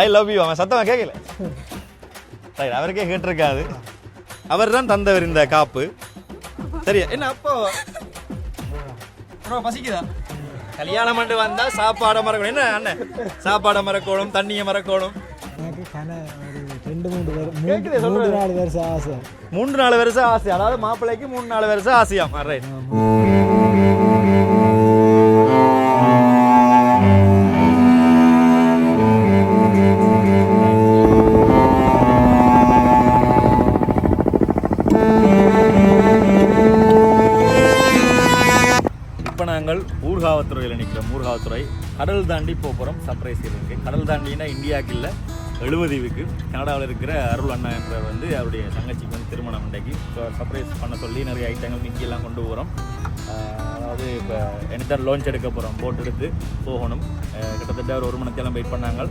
I love you அவன் சத்தமாக கேட்கல. ரைட், அவருக்கே கேட்டிருக்காது. அவர் தான் தந்தவர் இந்த காப்பு. சரியா? என்ன அப்போ பசிக்குதா? கல்யாணம் பண்ணி வந்தா சாப்பாடை மறக்கணும். என்ன அண்ணன் சாப்பாடை மறக்கணும், தண்ணியை மறக்கணும். எனக்கு 2-3 வருஷம் ஆசை. 3-4 வருஷம் ஆசை. அதாவது மாப்பிள்ளைக்கு 3-4 வருஷம் ஆசையாம். ரைட். நாங்கள் ஊர்காவத்துறையில் நிற்கிறோம். ஊர்காவத்துறை கடல் தாண்டி போகிறோம். சர்ப்ரைஸ் இருக்கு. கடல் தாண்டினா இந்தியாவுக்கு இல்லை, 70 கனடாவில் இருக்கிற அருள் அண்ணா என்பவர் வந்து அவருடைய தங்கச்சிக்கு வந்து திருமணம் இன்றைக்கு. ஸோ சர்ப்ரைஸ் பண்ண சொல்லி நிறைய ஐட்டங்கள் மிக்கியெல்லாம் கொண்டு போகிறோம். அதாவது இப்போ எனத்தான் லான்ச் எடுக்க போகிறோம். போட் எடுத்து போகணும். கிட்டத்தட்ட ஒரு 1 மணித்தேலம் வெயிட் பண்ணாங்க.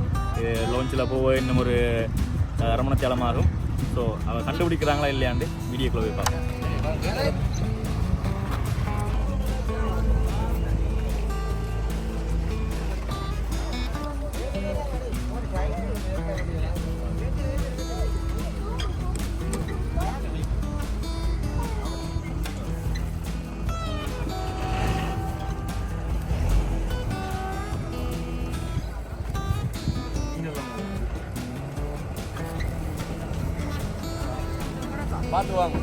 லான்ச்சில் போக இன்னும் ஒரு 1/2 மணித்தேலம் ஆகும். ஸோ அவள் கண்டுபிடிக்கிறாங்களா இல்லையாண்டு வீடியோக்குள்ளே போய் பார்ப்போம். பார்த்து வாங்க.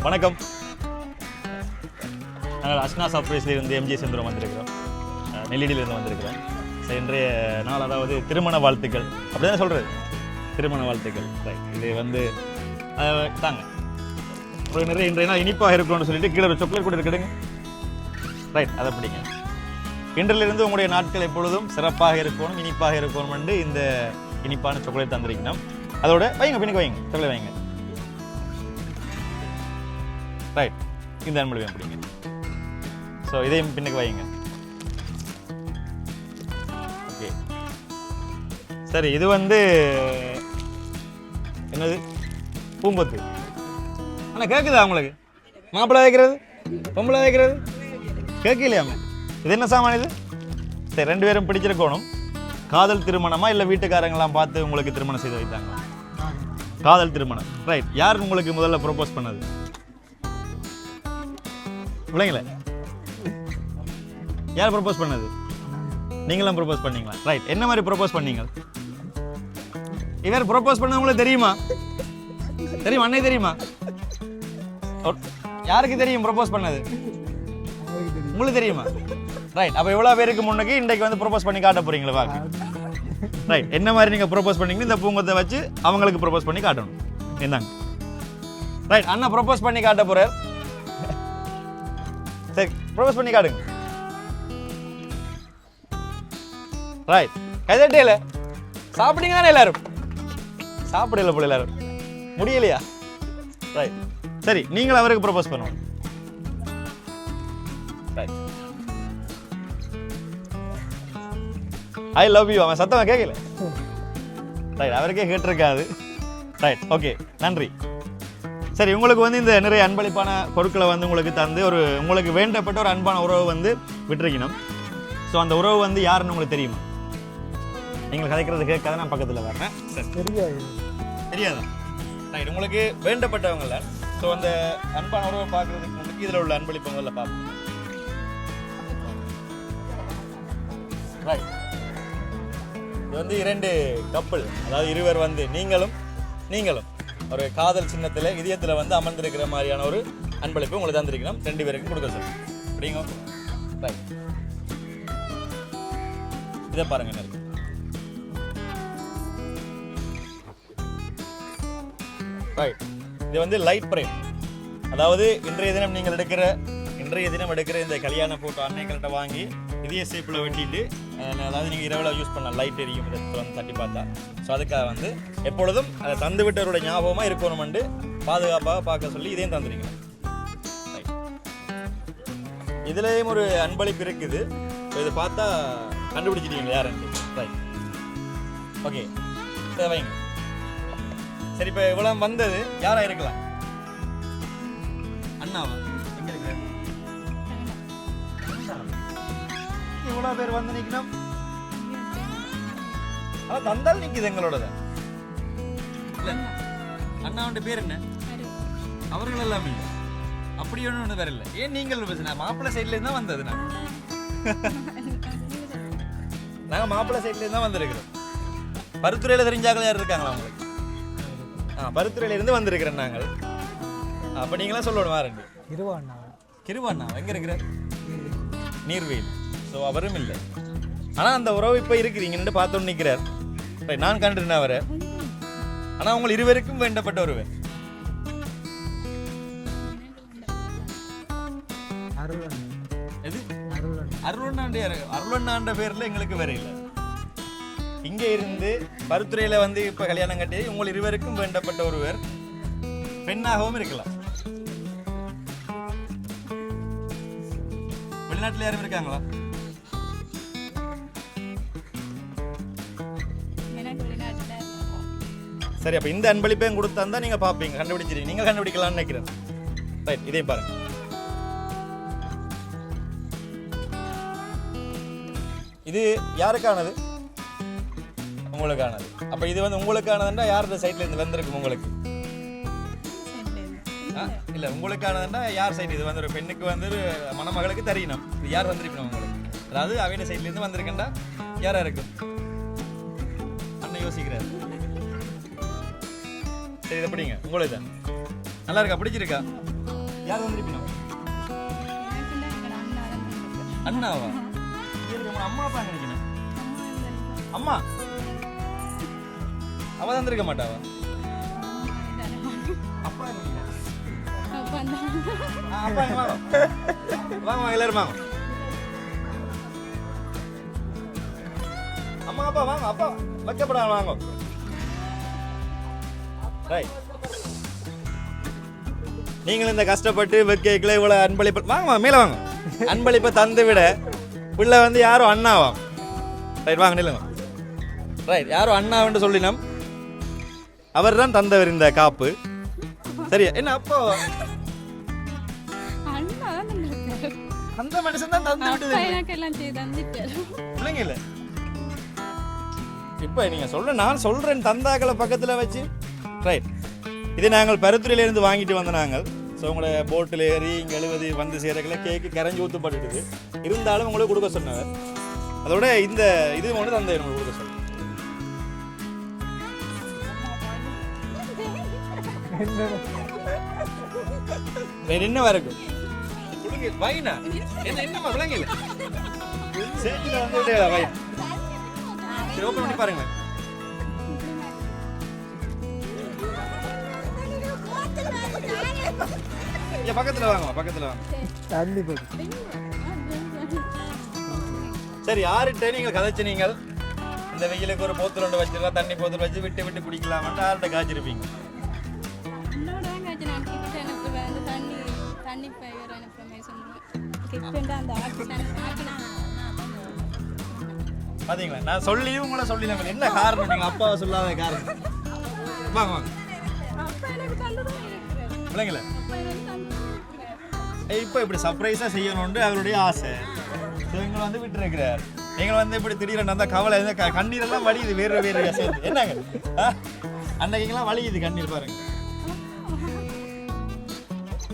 வணக்கம். நாங்கள் அஸ்னா சர்ப்ரைஸ்லேருந்து எம்ஜி செந்திரம் வந்திருக்கிறோம். நெல்லிடியிலிருந்து வந்திருக்கிறோம். ஸோ இன்றைய நாள் அதாவது திருமண வாழ்த்துக்கள் அப்படி தானே சொல்கிறது, திருமண வாழ்த்துக்கள். ரைட், இது வந்து தாங்க ஒரு நிறைய இன்றைய நாள் இனிப்பாக இருக்கணும்னு சொல்லிட்டு கீழே ஒரு சாக்லேட் கூட இருக்குதுங்க. ரைட், அதை பிடிங்க. இன்றிலிருந்து உங்களுடைய நாட்கள் எப்பொழுதும் சிறப்பாக இருக்கணும், இனிப்பாக இருக்கணும்னு இந்த இனிப்பான சாக்லேட் தந்திருக்கணும். அதோட வைங்க, பின்னுக்கு வைங்க, சாக்லேட் வைங்க. ரைட், இந்த அன்பு பிடிங்க. ஸோ இதையும் பின்னுக்கு வைங்க. ஓகே, சரி. இது வந்து என்னது? பூம்பொத்து. ஆனால் கேட்குதா உங்களுக்கு? மாப்பிள்ளை வைக்கிறது, பொம்பளை வைக்கிறது கேட்கலையாம? இது என்ன சாமான் இது? சரி, 2 பேரும் பிடிச்சிருக்கணும். காதல் திருமணமா இல்லை வீட்டுக்காரங்களாம் பார்த்து உங்களுக்கு திருமணம் செய்து வைத்தாங்க? காதல் திருமணம். ரைட், யார் உங்களுக்கு முதல்ல ப்ரொபோஸ் பண்ணது? பிள்ளைங்களே, யார் ப்ரொபோஸ் பண்ணது? நீங்களாம் ப்ரொபோஸ் பண்ணீங்களா? ரைட், என்ன மாதிரி ப்ரொபோஸ் பண்ணீங்க? இவர் ப்ரொபோஸ் பண்ண உங்களுக்கு தெரியுமா? தெரியுமா? அன்னை தெரியுமா? யாருக்கு தெரியும் ப்ரொபோஸ் பண்ணது? உங்களுக்கு தெரியுமா? ரைட், அப்போ எவ்வளோ பேருக்கு முன்னுக்கு இன்றைக்கு வந்து ப்ரொபோஸ் பண்ணி காட்ட போறீங்களா? வாங்க. ரைட், என்ன மாதிரி நீங்கள் ப்ரொபோஸ் பண்ணீங்கன்னு இந்த பூங்கத்தை வச்சு அவங்களுக்கு ப்ரொபோஸ் பண்ணி காட்டணும். என்னங்க? ரைட், அண்ணா ப்ரொபோஸ் பண்ணி காட்ட போறார். சரி, ப்ரொபோஸ் பண்ணி காட்டுங்க. ரைட், கைதட்டியல சாப்பிட்டீங்க தானே எல்லாரும்? சாப்பிடல போல எல்லாரும், முடியலையா? ரைட், சரி, நீங்கள் அவருக்கு ப்ரொபோஸ் பண்ணுவோம். ரைட், ஐ லவ் யூ அவன் சத்தமாக கேட்கல. ரைட், அவருக்கே கேட்டிருக்காது. ரைட், ஓகே, நன்றி. சரி, உங்களுக்கு வந்து இந்த நிறைய அன்பளிப்பான பொருட்களை வந்து உங்களுக்கு தந்து ஒரு உங்களுக்கு வேண்டப்பட்ட ஒரு அன்பான உறவு வந்து விட்டுருக்கணும். ஸோ அந்த உறவு வந்து யாருன்னு உங்களுக்கு தெரியுமா? நீங்கள் கதைக்கிறது கேட்காத நான் பக்கத்தில் வரேன். சரி, தெரியாது. தெரியாதா? ரைட், உங்களுக்கு வேண்டப்பட்டவங்கள ஸோ அந்த அன்பான உறவை பார்க்குறதுக்கு முன்னாடி இதில் உள்ள அன்பளிப்பங்களில் பார்ப்போம். ரைட், இது வந்து 2 கப்பல், அதாவது இருவர் வந்து நீங்களும் ஒரு காதல் சின்னத்தில் இதயத்தில் வந்து அமர்ந்திருக்கிற மாதிரியான ஒரு அன்பளிப்பு உங்களுக்கு தந்திருக்கணும். 2 பேருக்கும் கொடுக்க சொல்லுங்க. அப்படிங்க. ரைட், இதை பாருங்க. என்ன இருக்கு? ரைட், இது வந்து லைட் பிரேம். அதாவது இன்றைய தினம் எடுக்கிற இந்த கல்யாண போட்டோ அன்னைகள்கிட்ட வாங்கி இதய ஷேப்பில் வெட்டிட்டு, அதாவது நீங்கள் இரவில் யூஸ் பண்ணலாம், லைட் எரியும் இதை வந்து தட்டி பார்த்தா. ஸோ அதுக்காக வந்து எப்பொழுதும் அதை தந்து விட்டவரோட ஞாபகமாக இருக்கணும்னு பாதுகாப்பாக பார்க்க சொல்லி இதையும் தந்துருக்கணும். இதுலேயும் ஒரு அன்பளிப்பு இருக்குது. இதை பார்த்தா கண்டுபிடிச்சிட்டீங்களா யாருன்னு? ரைட், ஓகே, சரி வைங்க. சரி, இப்போ இவ்வளோ வந்தது யாரா இருக்கலாம்? அண்ணாவா? எங்க இருக்கிற இவ்வளோ பேர் வந்து நிற்கணும். ஆனால் தந்தால் நிற்குது எங்களோட. இல்லை, அண்ணாவோட பேர் என்ன? அவர்கள் எல்லாம் இல்லை, அப்படி ஒன்று வேற இல்லை. ஏன் நீங்கள் பேசுனா? மாப்பிள்ளை சைட்லேருந்து தான் வந்தது. நாங்கள் மாப்பிள்ளை சைட்லேருந்து தான் வந்திருக்கிறோம். பருத்துறையில் தெரிஞ்சாக்கள் யார் இருக்காங்களா உங்களுக்கு? பருத்துறையிலிருந்து வந்திருக்கிறேன் நாங்கள். அப்போ நீங்களாம் சொல்லணும். வாரண்டி கிருவாண்ணா எங்கே இருக்கிற? நீர்வேல். ஸோ அவரும் இல்லை, ஆனால் அந்த உறவு இப்போ இருக்கிறீங்கன்னு பார்த்தோன்னு நிற்கிறார். நான் கண்டுட்டேன் அவரை. ஆனால் உங்கள் இருவருக்கும் வேண்டப்பட்ட ஒருவர். எது? அருளண்ணாண்ட பேர்ல எங்களுக்கு வேற இல்லை. இங்கே இருந்து பருத்துறையில வந்து இப்ப கல்யாணம் கட்டி உங்கள் இருவருக்கும் வேண்டப்பட்ட ஒருவர் பெண்ணாகவும் இருக்கலாம். வெளிநாட்டுல யாரும் இருக்காங்களா? சரி, அப்ப இந்த அன்பளிப்பையும் கொடுத்தா நீங்க பாப்பீங்க, கண்டுபிடிச்சிருக்கீங்க. நீங்க கண்டுபிடிக்கலாம்னு நினைக்கிறேன். ரைட், இதையும் பாருங்க. இது யாருக்கானது? உங்களுக்கானது. அப்ப இது வந்து உங்களுக்கானதுன்னா யாரோட சைட்ல இருந்து வந்திருக்கும்? உங்களுக்கு இல்ல, உங்களுக்கானதுன்னா யார் சைடு? இது வந்து ஒரு பெண்ணுக்கு வந்து மணமகளுக்கு தெரியணும். இது யார் வந்திருக்கணும் உங்களுக்கு? அதாவது அவையோட சைட்ல இருந்து வந்திருக்கேன்டா யாரா இருக்கும்? அண்ணன் யோசிக்கிறாரு. சரி, இதை பிடிங்க. உங்களுக்கு தான் நல்லா இருக்கா? பிடிச்சிருக்கா? யார் வந்திருக்கணும்? அண்ணாவா? அம்மா அப்பா நினைக்கிறேன். அம்மா அவ தந்திருக்க மாட்டாவா? அப்பா வாங்க எல்லாரும் வாங்க. அம்மா அப்பா வாங்க. அப்பா வைக்கப்படா வாங்க. ரைட், நீங்களும் இந்த கஷ்டப்பட்டு வெக்கைகளை இவ்வளவு அன்பளிப்பு வாங்க மேல வாங்க. அன்பளிப்பை தந்து விட பிள்ளை வந்து யாரும் அண்ணாவா? ரைட், வாங்க நில்லுங்க. ரைட், யாரும் அண்ணாவன்னு சொல்லினோம். அவர் தான் தந்தவர் இந்த காப்பு. சரியா? என்ன அப்பா அந்த மனுஷன் தான் தந்து பிள்ளைங்க இல்ல. இப்ப நீங்க சொல்ற, நான் சொல்றேன் தந்தாக்களை பக்கத்துல வச்சு. ரைட், இதை நாங்கள் பருத்துறையில இருந்து வாங்கிட்டு வந்த நாங்கள். ஸோ உங்களோட போட்டில் ஏறி இங்கே 70 வந்து சேரக்கல கேக்கு கரைஞ்சி ஊற்றப்பட்டுடுது. இருந்தாலும் உங்களுக்கு கொடுக்க சொன்னவர். அதோட இந்த இது ஒன்று தந்த உங்களுக்கு கொடுக்க சொன்ன. வேற என்ன வரைக்கும் வைனா என்னமா விளங்கல? சேட்டில் வந்து வை. சரி, ஓப்பன் பண்ணி பாருங்க. பக்கத்துல வாங்க, பக்கத்துல வாங்க. சரி, யார்கிட்ட நீங்க கதைச்சு நீங்கள் இந்த வெயிலுக்கு ஒரு போத்தல் ஒன்று வச்சிருக்கா, தண்ணி போத்தல் வச்சு விட்டு விட்டு குடிக்கலாம்ட்டு யார்கிட்ட காய்ச்சிருப்பீங்க? பாத்தீங்களா, நான் சொல்லியும் உங்களை சொல்லி என்ன காரணம்? நீங்க அப்பாவை சொல்லாத காரணம். வாங்க வாங்க. பிள்ளைங்கள இப்போ இப்படி சர்ப்ரைஸாக செய்யணும்னு அவருடைய ஆசை. ஸோ இங்கே வந்து விட்டுருக்கிறார். நீங்கள் வந்து இப்படி திடீரென்று அந்த கவலை கண்ணீரெல்லாம் வலியுது வேறு வேறு சேர்ந்து என்னங்க அன்னைக்கெல்லாம் வலியுது கண்ணீர் பாருங்க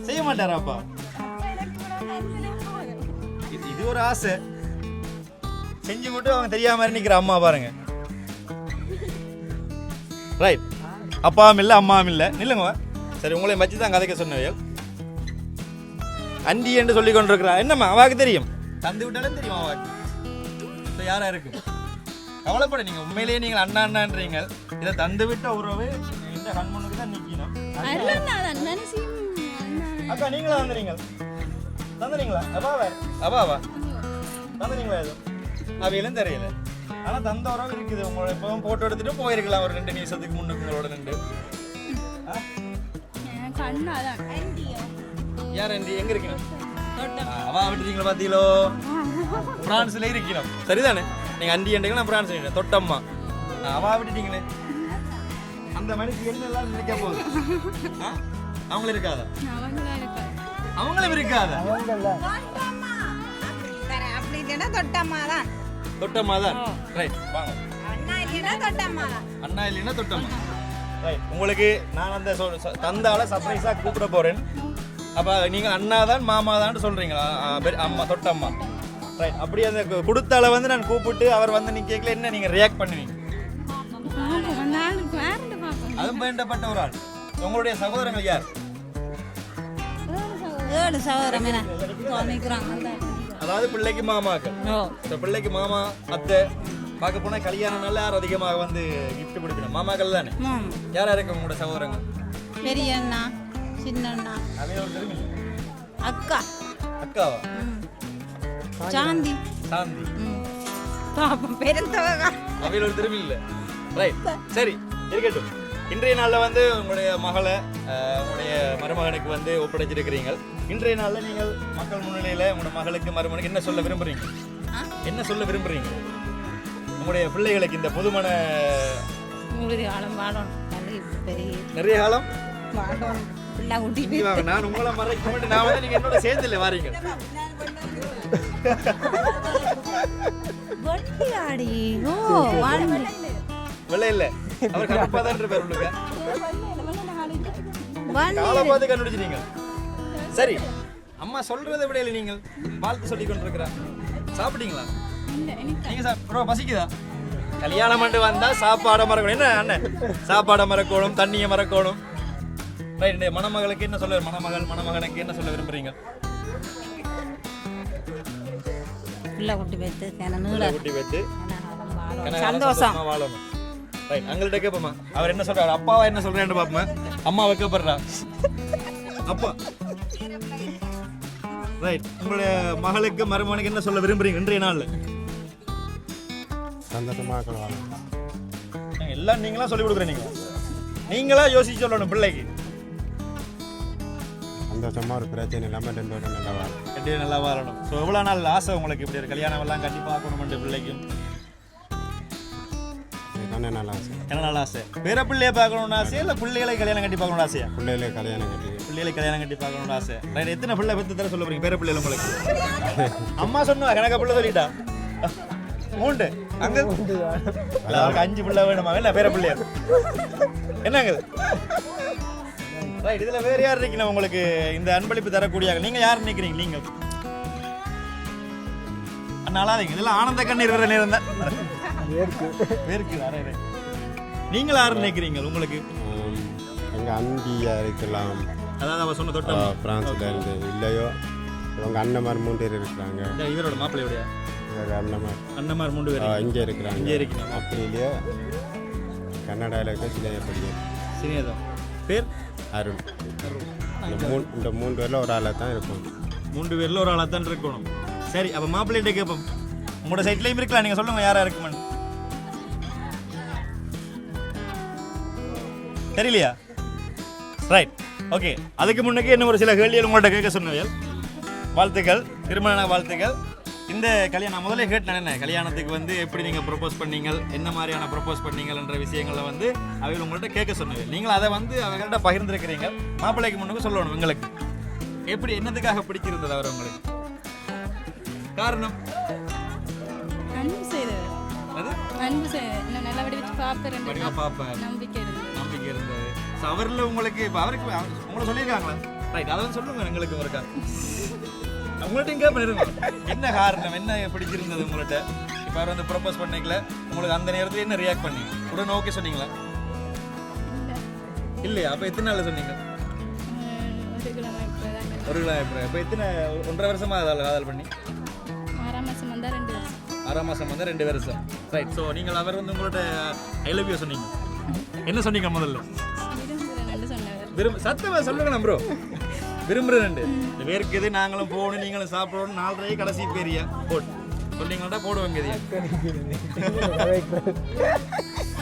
செய்ய மாட்டாராப்பா இது ஒரு ஆசை செஞ்சு மட்டும் அவங்க தெரியாம நிக்கிற அம்மா பாருங்க ரைட் அப்பாவும் இல்லை அம்மாவும் இல்லை நில்லுங்க சரி உங்களை வச்சு தான் கதைக்க சொன்னவையல் அண்டி என்று சொல்லி கொண்டிருக்கிறா என்னம்மா அவாக்கு தெரியும் தந்து விட்டாலும் தெரியும் அவாக்கு இப்போ யாரா இருக்கு கவலைப்பட நீங்க உண்மையிலேயே நீங்கள் அண்ணா அண்ணான்றீங்க இதை தந்து விட்ட உறவு இந்த கண்முன்னுக்கு தான் நிற்கணும் அக்கா நீங்களா வந்துறீங்க தந்துறீங்களா அவாவா தந்துறீங்களா எதுவும் அவையிலும் தெரியல ஆனா தந்த உறவு இருக்குது உங்களோட இப்பவும் போட்டோ எடுத்துட்டு போயிருக்கலாம் ஒரு 2 நிமிஷத்துக்கு முன்னுக்கு உங்களோட நின்று யார் அண்டி எங்க இருக்கணும் அவா விட்டுறீங்களா பாத்தீங்களோ பிரான்ஸ்ல இருக்கணும் சரிதானே நீங்க அண்டி அண்டிங்க நான் பிரான்ஸ்ல தொட்டம்மா அவா விட்டுட்டீங்களே அந்த மனுஷன் என்னெல்லாம் நினைக்க போகுது அவங்களும் இருக்காதா அவங்களும் இருக்காதா தொட்டம்மா தான் ரைட் வாங்க அண்ணா இல்லைன்னா தொட்டம்மா ரைட் உங்களுக்கு நான் அந்த தந்தால சர்ப்ரைஸா கூப்பிட போறேன் அப்ப நீங்க அண்ணா தான் மாமா தான் சொல்றீங்களா அம்மா தொட்டம்மா ரைட் அப்படி அந்த கொடுத்தால வந்து நான் கூப்பிட்டு அவர் வந்து நீங்க கேட்கல என்ன நீங்க ரியாக்ட் பண்ணுவீங்க அதுவும் வேண்டப்பட்ட ஒரு ஆள் உங்களுடைய சகோதரங்கள் யார் அதாவது பிள்ளைக்கு மாமாக்கள் பிள்ளைக்கு மாமா அத்தை பார்க்க போனா கல்யாண நாள் யார் அதிகமாக வந்து கிஃப்ட் கொடுக்கணும் மாமாக்கள் தானே யாரா இருக்கு உங்களோட சகோதரங்கள் பெரிய அண்ணா சின்ன அண்ணா அக்கா அக்காவா சாந்தி பாப்பம் பெருந்தவங்க அவையில ஒரு திரும்பி இல்லை ரைட் சரி இருக்கட்டும் இன்றைய நாளில் வந்து உங்களுடைய மகளை உங்களுடைய மருமகனுக்கு வந்து ஒப்படைச்சிருக்கிறீங்க இன்றைய நாளில் நீங்கள் மக்கள் முன்னிலையில் உங்களோட மகளுக்கு மருமகனுக்கு என்ன சொல்ல விரும்புறீங்க என்ன சொல்ல விரும்புறீங்க உங்களுடைய பிள்ளைகளுக்கு இந்த புதுமண நிறைய காலம் நான் உங்களை மறைக்க மாட்டேன் நான் வந்து நீங்க என்னோட சேர்ந்து இல்லை வாரீங்க வெள்ளை இல்லை அவர் கண்டிப்பா தான் இருப்பார் உங்களுக்கு காலை பார்த்து கண்டுபிடிச்சிட்டீங்க சரி அம்மா சொல்றதை விட இல்லை நீங்கள் வாழ்த்து சொல்லி கொண்டிருக்கிறா சாப்பிட்டீங்களா நீங்க ப்ரோ பசிக்குதா கல்யாணம் பண்ணி வந்தா சாப்பாடை மறக்கணும் என்ன அண்ணன் சாப்பாடை மறக்கணும் தண்ணியை மறக்கணும் ரைட் மணமகளுக்கு என்ன சொல்ல மணமகனுக்கு என்ன சொல்ல விரும்புறீங்க குட்டி வைத்து சந்தோஷமா வாழணும் ரைட் அங்கள்கிட்ட கேட்போமா அவர் என்ன சொல்றாரு அப்பாவா என்ன சொல்றேன்னு பாப்போமா அம்மா வைக்கப்படுறா அப்பா ரைட் உங்களுடைய மகளுக்கு மருமகனுக்கு என்ன சொல்ல விரும்புறீங்க இன்றைய நாள்ல சந்தோஷமாக எல்லாம் நீங்களா சொல்லி கொடுக்குறீங்க நீங்களா யோசிச்சு சொல்லணும் பிள்ளைக்கு சந்தோஷமா ஒரு பிரச்சனை இல்லாமல் 2 பேரும் நல்லா வாழணும் நல்லா வாழணும் ஸோ எவ்வளோ நாள் ஆசை உங்களுக்கு இப்படி ஒரு கல்யாணம் எல்லாம் கட்டி பார்க்கணும் பிள்ளைக்கும் என்ன நல்லா ஆசை என்ன நல்லா ஆசை வேற பிள்ளைய பார்க்கணும்னு ஆசையா இல்லை பிள்ளைகளை கல்யாணம் கட்டி பார்க்கணும்னு ஆசையா பிள்ளைகளை கல்யாணம் கட்டி பார்க்கணும்னு ஆசை ரைட் எத்தனை பிள்ளை பற்றி தர சொல்ல போறீங்க பேர பிள்ளைகள் உங்களுக்கு அம்மா சொன்னா கணக்க பிள்ளை சொல்லிட்டா 3 அங்க 5 பிள்ளை வேணுமா என்ன பேர பிள்ளையா என்னங்க ரைட் இதுல வேற யார் இருக்கீங்க உங்களுக்கு இந்த அன்பளிப்பு தரக்கூடிய நீங்க யார் நினைக்கிறீங்க நீங்க அண்ணாலாதீங்க இதெல்லாம் ஆனந்த கண்ணீர் வர நேரம் தான் வேர்க்கு நீங்களா யார் நினைக்கிறீங்க உங்களுக்கு எங்க அண்டியா இருக்கலாம் அதாவது அவ சொன்ன தொட்ட பிரான்ஸ்ல இருந்து இல்லையோ இவங்க அண்ணமார் 3 பேர் இருக்கிறாங்க இவரோட மாப்பிள்ளையோட அண்ணமார் 3 பேர் இங்கே இருக்கிறாங்க அப்படி இல்லையோ கன்னடாவில் இருக்க சினியதம் பேர் அருண் இந்த 3 பேர்ல ஒரு ஆளாக தான் இருக்கும் 3 பேர்ல ஒரு ஆளாக தான் இருக்கணும் சரி அப்போ மாப்பிள்ளைகிட்ட கேட்போம் உங்களோட சைட்லையும் இருக்கலாம் நீங்கள் சொல்லுங்க யாரா இருக்குமான்னு தெரியலையா ரைட் ஓகே அதுக்கு முன்னே இன்னும் ஒரு சில கேள்விகள் உங்கள்கிட்ட கேட்க சொன்னவர்கள் வாழ்த்துக்கள் திருமண வாழ்த்துக்கள் இந்த கல்யாணம் முதலே கேட்டேன் என்ன கல்யாணத்துக்கு வந்து எப்படி நீங்கள் ப்ரொப்போஸ் பண்ணீங்க என்ன மாதிரியான ப்ரொப்போஸ் பண்ணீங்கன்ற விஷயங்களை வந்து அவங்க உங்கள்கிட்ட கேட்க சொன்னது நீங்கள் அதை வந்து அவங்கள்ட்ட பகிர்ந்துருக்கிறீங்க மாப்பிள்ளைக்கு முன்னுக்கு சொல்லணும் உங்களுக்கு எப்படி என்னத்துக்காக பிடிச்சிருந்தது அவர் உங்களுக்கு காரணம் அன்பு செய்தவர் அது அன்பு செய்தவர் இன்னும் நல்லபடி வச்சு பார்ப்பேன் படிவா பாப்பேன் நம்பிக்கை இருந்தது நம்பிக்கை இருந்தது. So, அவர்ல உங்களுக்கு இப்ப அவருக்கு உங்களை சொல்லியிருக்காங்களா? ரைட், அதை வந்து சொல்லுங்க எங்களுக்கு ஒருக்கா. உங்கள்ட்ட இங்கே பண்ணிருங்க. என்ன காரணம், என்ன பிடிச்சிருந்தது உங்கள்கிட்ட? இப்போ அவர் வந்து ப்ரொபோஸ் பண்ணிக்கல, உங்களுக்கு அந்த நேரத்தில் என்ன ரியாக்ட் பண்ணீங்க? உடனே ஓகே சொன்னீங்களா? இல்லையா? அப்போ எத்தனை நாள் சொன்னீங்க? ஒரு கிழமை இப்போதான் ஒரு கிலோ இப்போ எத்தனை 1.5 வருஷமா காதல் பண்ணி? 6ஆம் மாதம் வந்தால் 2 வருஷம். 6ஆம் மாதம் வந்து 2 வருஷம். ரைட். ஸோ நீங்கள் அவர் வந்து உங்களோட ஐ லவ் யூ சொன்னீங்க. என்ன சொன்னீங்க முதல்ல? விரும்புகிறேன் சொன்னவர். சத்தமாக சொல்லுங்களேன் ப்ரோ. விரும்புகிறேன். இந்த பேருக்கு எது நாங்களும் போகணும், நீங்களும் சாப்பிடணும், 4:30 கடைசி பேரியா போட்டு சொன்னீங்கள்டா போடுவாங்க.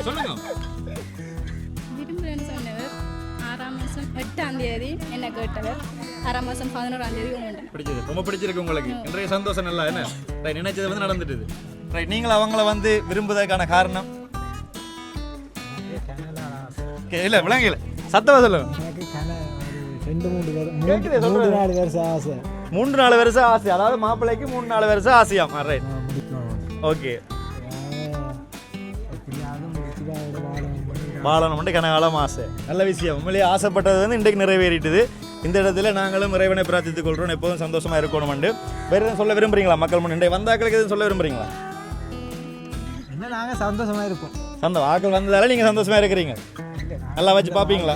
சொல்லுங்க. விரும்புகிறேன்னு சொன்னவர் 6ஆம் மாதம் 8ஆம் தேதி என்ன கேட்டவர். 6ஆம் மாதம் 11ஆம் தேதி உண்டு. பிடிச்சது, ரொம்ப பிடிச்சிருக்கு உங்களுக்கு. இன்றைய சந்தோஷம் நல்லா என்ன? ரைட், நினைச்சது வந்து நடந்துட்டுது. ரைட், நீங்கள் அவங்கள வந்து விரும்புவதற்கான காரணம்? இல்லை விளங்கல, சத்தமாக சொல்லுங்க. 3-4 வருஷம் ஆசை. 3-4 வருஷம் ஆசை, அதாவது மாப்பிள்ளைக்கு 3-4 வருஷம் ஆசையாம். Right, okay. வாழணும் கனகாலம் ஆசை, நல்ல விஷயம். உண்மையிலேயே ஆசைப்பட்டது வந்து இன்றைக்கு நிறைவேறிட்டுது. இந்த இடத்துல நாங்களும் இறைவனை பிரார்த்தித்துக் கொள்கிறோம், எப்போதும் சந்தோஷமா இருக்கணும். வேறு எதுவும் சொல்ல விரும்புறீங்களா மக்கள் முன்னே வந்தாக்களுக்கு எதுவும் சொல்ல விரும்புறீங்களா? என்ன நாங்கள் சந்தோஷமாக இருப்போம். ஆக்கள் வந்ததால நீங்கள் சந்தோஷமா இருக்கிறீங்க, நல்லா வச்சு பார்ப்பீங்களா?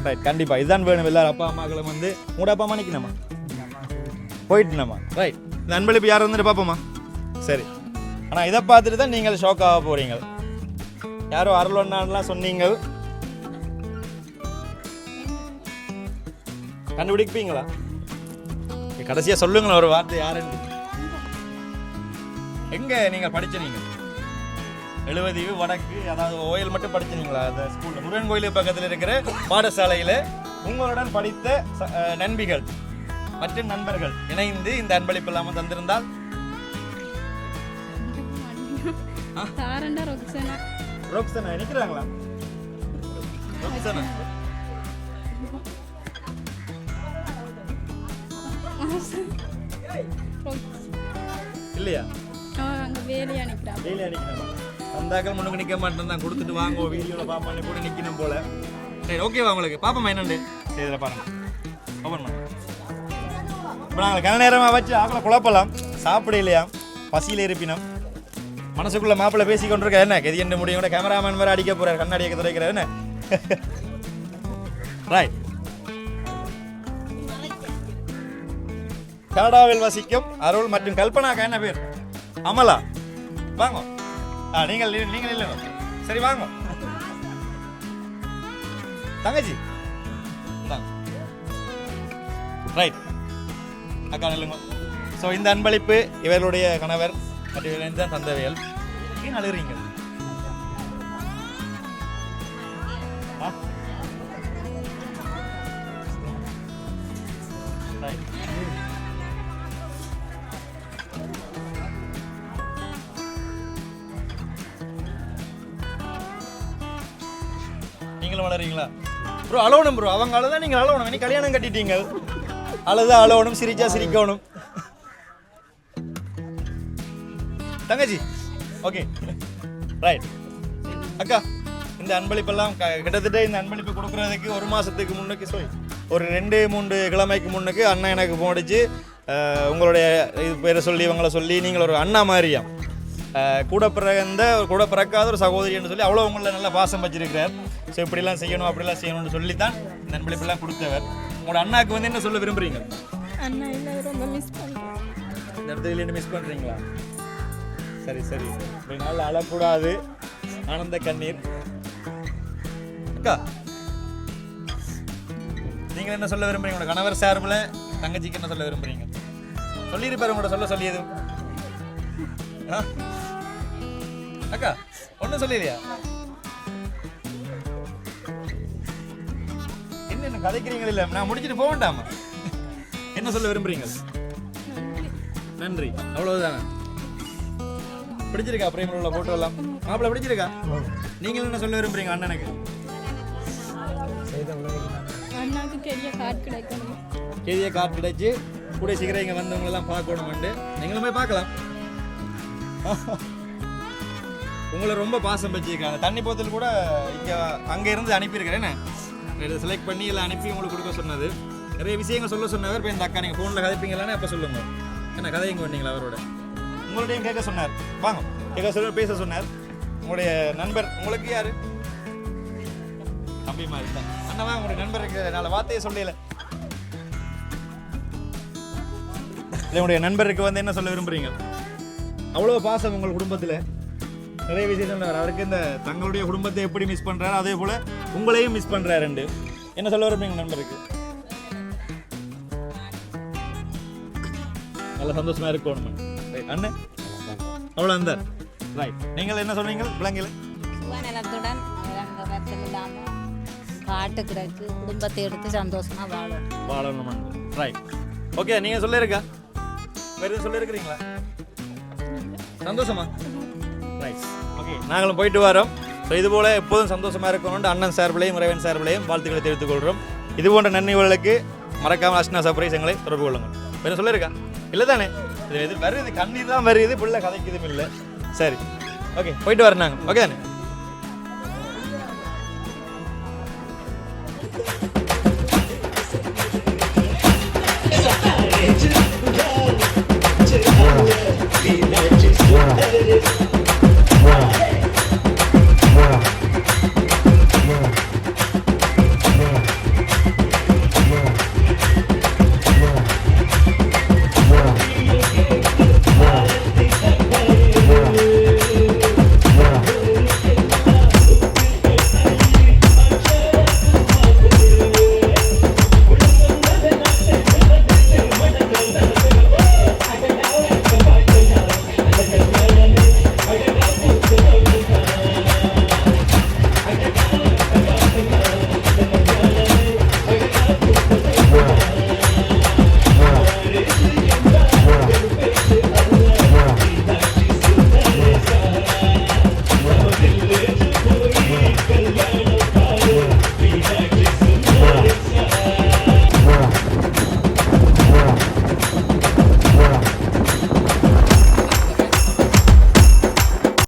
ரைட், கண்டிப்பாக இதுதான் வேணும். எல்லாரும் அப்பா அம்மாக்களும் வந்து உங்களோட அப்பா அம்மா நிற்கணுமா? போயிட்டுனம்மா. ரைட், இந்த அன்பளிப்பு யார் வந்துட்டு பார்ப்போமா? சரி, ஆனால் இதை பார்த்துட்டு தான் நீங்கள் ஷாக் ஆக போகிறீங்க. யாரோ அருளொன்னான்லாம் சொன்னீங்க, கண்டுபிடிப்பீங்களா? கடைசியாக சொல்லுங்களேன் ஒரு வார்த்தை, யாருன்னு. எங்கே நீங்கள் படிச்ச? நீங்கள் 70 வடக்கு, அதாவது ஓயில் மட்டும் படிச்சிருங்களா? அந்த ஸ்கூலில் முருகன் கோயிலுக்கு பக்கத்தில் இருக்கிற பாடசாலையில் உங்களுடன் படித்த நண்பிகள் மற்றும் நண்பர்கள் இணைந்து இந்த அன்பளிப்பு இல்லாமல் தந்திருந்தால்? தாரண்டா ரொக்ஸனா. ரோக்ஸனா நிற்கிறாங்களா? ரோக்ஸனா இல்லையா? அங்கே வேலையை அனுப்பிட்டாங்க. டெய்லி அடிக்கணுமா? அந்தாக்கள் முன்னுக்கு நிற்க மாட்டேன் தான், கொடுத்துட்டு வாங்க வீடியோவில் பாப்பான்னு கூட நிற்கணும் போல. சரி, ஓகேவா உங்களுக்கு? பாப்போம்மா என்னண்டு. சரி, இதில் பாருங்க, ஓப்பன் பண்ண. இப்போ நாங்கள் கன நேரமாக வச்சு ஆக்களை குழப்பலாம், சாப்பிட இல்லையா, பசியில் இருப்பினோம். மனசுக்குள்ள மாப்பிள்ளை பேசி கொண்டிருக்க, என்ன கெதி என்ன முடியும் கூட கேமராமேன் வேறு அடிக்க போகிறார், கண்ணாடி அடிக்க துறைக்கிறார் என்ன. ரைட், கனடாவில் வசிக்கும் அருள் மற்றும் கல்பனாக்கா என்ன பேர்? அமலா. வாங்க. நீங்கள் இல்லை. சரி வாங்க தங்கச்சி. ரைட் அக்கா இல்லைங்க. ஸோ இந்த அன்பளிப்பு இவர்களுடைய கணவர் மற்றும் இவர்கள் தான் தந்தவைகள். ஏன் அழுகிறீங்க? ரைட், நீங்களும் வளரீங்களா ப்ரோ? அழணும் ப்ரோ, அவங்க அழுதான் நீங்கள் அழணும். நீ கல்யாணம் கட்டிட்டீங்க, அழுதா அழணும், சிரிச்சா சிரிக்கணும். தங்கச்சி ஓகே ரைட். அக்கா, இந்த அன்பளிப்பெல்லாம் கிட்டத்தட்ட இந்த அன்பளிப்பு கொடுக்குறதுக்கு 1 மாதத்துக்கு முன்னுக்கு, ஒரு 2-3 கிழமைக்கு முன்னுக்கு அண்ணன் எனக்கு போடிச்சு. உங்களுடைய இது பேரை சொல்லி இவங்களை சொல்லி நீங்கள் ஒரு அண்ணா மாதிரியா, கூட பிறக்காத ஒரு சகோதரி என்று சொல்லி அவ்வளோ உங்களை நல்ல பாசம் வச்சிருக்கிறார். ஸோ இப்படிலாம் செய்யணும் அப்படிலாம் செய்யணும்னு சொல்லி தான் இந்த அன்பளிப்பெல்லாம் கொடுத்தவர். உங்களோட அண்ணாக்கு வந்து என்ன சொல்ல விரும்புறீங்க? அண்ணா இல்லை, ரொம்ப மிஸ் பண்ணுறேன். இந்த இடத்துல மிஸ் பண்ணுறீங்களா? சரி சரி, இப்படி நாள் அழக்கூடாது, ஆனந்த கண்ணீர். அக்கா, நீங்கள் என்ன சொல்ல விரும்புறீங்க? உங்களோட கணவர் சார்பில் தங்கச்சிக்கு என்ன சொல்ல விரும்புறீங்க? சொல்லியிருப்பாரு உங்களோட சொல்லியது. அக்கா ஒன்றும் சொல்லலையா? என்ன கதைக்கிறீங்களா? இல்லை நான் முடிச்சுட்டு போக வேண்டாமா? என்ன சொல்ல விரும்புறீங்க? நன்றி, அவ்வளவுதானே? பிடிச்சிருக்கா பிரேமில் உள்ள போட்டோ எல்லாம்? மாப்பிள்ள பிடிச்சிருக்கா? நீங்கள் என்ன சொல்ல விரும்புறீங்க அண்ணனுக்கு? அண்ணாக்கு பெரிய கார்டு கிடைக்கணும். பெரிய கார்டு கிடைச்சி கூட சீக்கிரம் இங்கே வந்தவங்களெல்லாம் பார்க்கணுமெண்டு நீங்களும் போய் பார்க்கலாம். உங்களை ரொம்ப பாசம் வச்சிருக்காங்க. தண்ணி போத்தல் கூட இங்கே அங்கே இருந்து அனுப்பியிருக்கிறேன். இதை செலக்ட் பண்ணி எல்லாம் அனுப்பி உங்களுக்கு கொடுக்க சொன்னது. நிறைய விஷயங்கள் சொல்ல சொன்னவர். இப்போ இந்த அக்கா நீங்கள் ஃபோனில் கதைப்பீங்களான்னு அப்போ சொல்லுங்க. என்ன கதை எங்கே வந்தீங்களா அவரோட? உங்கள்டையும் கேட்க சொன்னார். வாங்க கேட்க சொல்ல பேச சொன்னார். உங்களுடைய நண்பர் உங்களுக்கு யார்? தம்பி மாதிரி தான். அண்ணா உங்களுடைய நண்பருக்கு நல்ல வார்த்தையை சொல்லல. உங்களுடைய நண்பருக்கு வந்து என்ன சொல்ல விரும்புறீங்க? அவ்வளோ பாசம் உங்கள் குடும்பத்தில். நிறைய விஷயம் சொன்னார். அவருக்கு இந்த தங்களுடைய குடும்பத்தை எப்படி மிஸ் பண்ணுறாரு அதே போல் உங்களையும் மிஸ் பண்ணுறாரு. என்ன சொல்ல விரும்புறீங்க நண்பருக்கு? நல்ல சந்தோஷமாக இருக்கணும். ரைட் அண்ணன் அவ்வளோ இருந்தார். ரைட் நீங்கள் என்ன சொன்னீங்க? விளங்கல சுகநலத்துடன் ரெண்டு வருஷம் இல்லாமல் காட்டு கிடக்கு குடும்பத்தை எடுத்து சந்தோஷமாக வாழணும். Right okay. நீங்கள் சொல்லியிருக்கா? வேறு எதுவும் சொல்லியிருக்கிறீங்களா? சந்தோஷமா? Right okay. நாங்களும் போயிட்டு வரோம். ஸோ இதுபோல் எப்போதும் சந்தோஷமாக இருக்கணும்னு அண்ணன் சார்பிலையும் இறைவன் சார்பிலையும் வாழ்த்துக்களை தெரிவித்துக் கொள்கிறோம். இது போன்ற நன்மைகளுக்கு மறக்காமல் அஷ்னா சர்ப்ரைஸ் எங்களை தொடர்பு கொள்ளுங்கள். வேறு சொல்லியிருக்கா? இல்லை தானே? இது வருது, கண்ணீர் தான் வருது, பிள்ளை கதைக்குதும் இல்லை. சரி ஓகே போயிட்டு வரேன் நாங்கள். ஓகே தானே?